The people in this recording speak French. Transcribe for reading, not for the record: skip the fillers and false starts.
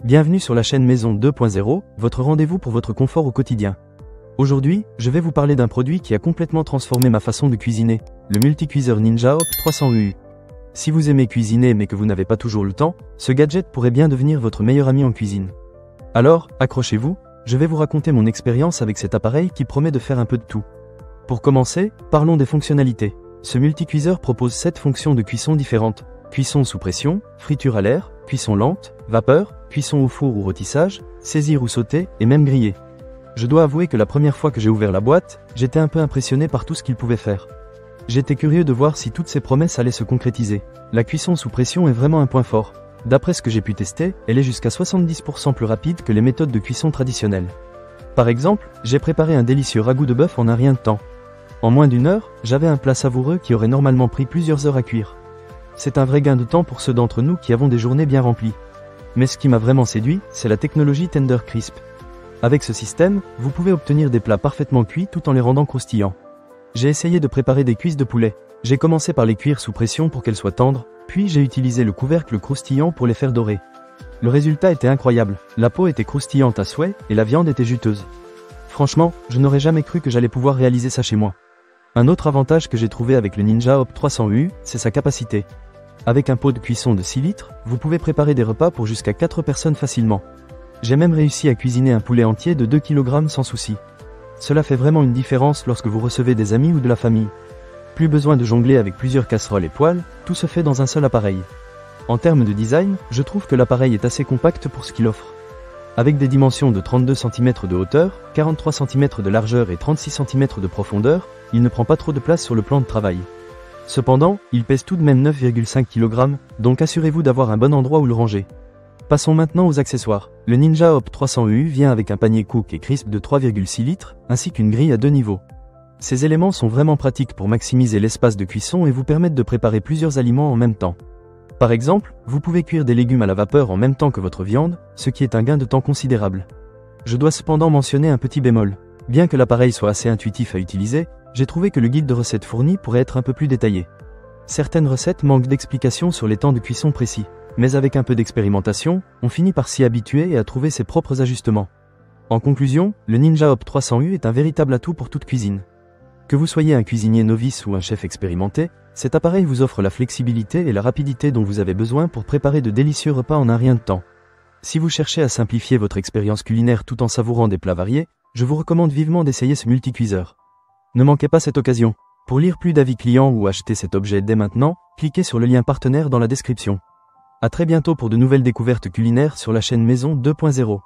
Bienvenue sur la chaîne Maison 2.0, votre rendez-vous pour votre confort au quotidien. Aujourd'hui, je vais vous parler d'un produit qui a complètement transformé ma façon de cuisiner, le multicuiseur Ninja Hop 300 UU. Si vous aimez cuisiner mais que vous n'avez pas toujours le temps, ce gadget pourrait bien devenir votre meilleur ami en cuisine. Alors, accrochez-vous, je vais vous raconter mon expérience avec cet appareil qui promet de faire un peu de tout. Pour commencer, parlons des fonctionnalités. Ce multicuiseur propose 7 fonctions de cuisson différentes. Cuisson sous pression, friture à l'air, cuisson lente, vapeur, cuisson au four ou rôtissage, saisir ou sauter, et même griller. Je dois avouer que la première fois que j'ai ouvert la boîte, j'étais un peu impressionné par tout ce qu'il pouvait faire. J'étais curieux de voir si toutes ces promesses allaient se concrétiser. La cuisson sous pression est vraiment un point fort. D'après ce que j'ai pu tester, elle est jusqu'à 70% plus rapide que les méthodes de cuisson traditionnelles. Par exemple, j'ai préparé un délicieux ragoût de bœuf en un rien de temps. En moins d'une heure, j'avais un plat savoureux qui aurait normalement pris plusieurs heures à cuire. C'est un vrai gain de temps pour ceux d'entre nous qui avons des journées bien remplies. Mais ce qui m'a vraiment séduit, c'est la technologie Tender Crisp. Avec ce système, vous pouvez obtenir des plats parfaitement cuits tout en les rendant croustillants. J'ai essayé de préparer des cuisses de poulet. J'ai commencé par les cuire sous pression pour qu'elles soient tendres, puis j'ai utilisé le couvercle croustillant pour les faire dorer. Le résultat était incroyable, la peau était croustillante à souhait et la viande était juteuse. Franchement, je n'aurais jamais cru que j'allais pouvoir réaliser ça chez moi. Un autre avantage que j'ai trouvé avec le Ninja Hop 300 UU, c'est sa capacité. Avec un pot de cuisson de 6 litres, vous pouvez préparer des repas pour jusqu'à 4 personnes facilement. J'ai même réussi à cuisiner un poulet entier de 2 kg sans souci. Cela fait vraiment une différence lorsque vous recevez des amis ou de la famille. Plus besoin de jongler avec plusieurs casseroles et poêles, tout se fait dans un seul appareil. En termes de design, je trouve que l'appareil est assez compact pour ce qu'il offre. Avec des dimensions de 32 cm de hauteur, 43 cm de largeur et 36 cm de profondeur, il ne prend pas trop de place sur le plan de travail. Cependant, il pèse tout de même 9,5 kg, donc assurez-vous d'avoir un bon endroit où le ranger. Passons maintenant aux accessoires. Le Ninja Hop 300 UU vient avec un panier Cook et Crisp de 3,6 litres, ainsi qu'une grille à 2 niveaux. Ces éléments sont vraiment pratiques pour maximiser l'espace de cuisson et vous permettre de préparer plusieurs aliments en même temps. Par exemple, vous pouvez cuire des légumes à la vapeur en même temps que votre viande, ce qui est un gain de temps considérable. Je dois cependant mentionner un petit bémol. Bien que l'appareil soit assez intuitif à utiliser, j'ai trouvé que le guide de recettes fourni pourrait être un peu plus détaillé. Certaines recettes manquent d'explications sur les temps de cuisson précis, mais avec un peu d'expérimentation, on finit par s'y habituer et à trouver ses propres ajustements. En conclusion, le Ninja Hop 300 UU est un véritable atout pour toute cuisine. Que vous soyez un cuisinier novice ou un chef expérimenté, cet appareil vous offre la flexibilité et la rapidité dont vous avez besoin pour préparer de délicieux repas en un rien de temps. Si vous cherchez à simplifier votre expérience culinaire tout en savourant des plats variés, je vous recommande vivement d'essayer ce multicuiseur. Ne manquez pas cette occasion. Pour lire plus d'avis clients ou acheter cet objet dès maintenant, cliquez sur le lien partenaire dans la description. À très bientôt pour de nouvelles découvertes culinaires sur la chaîne Maison 2.0.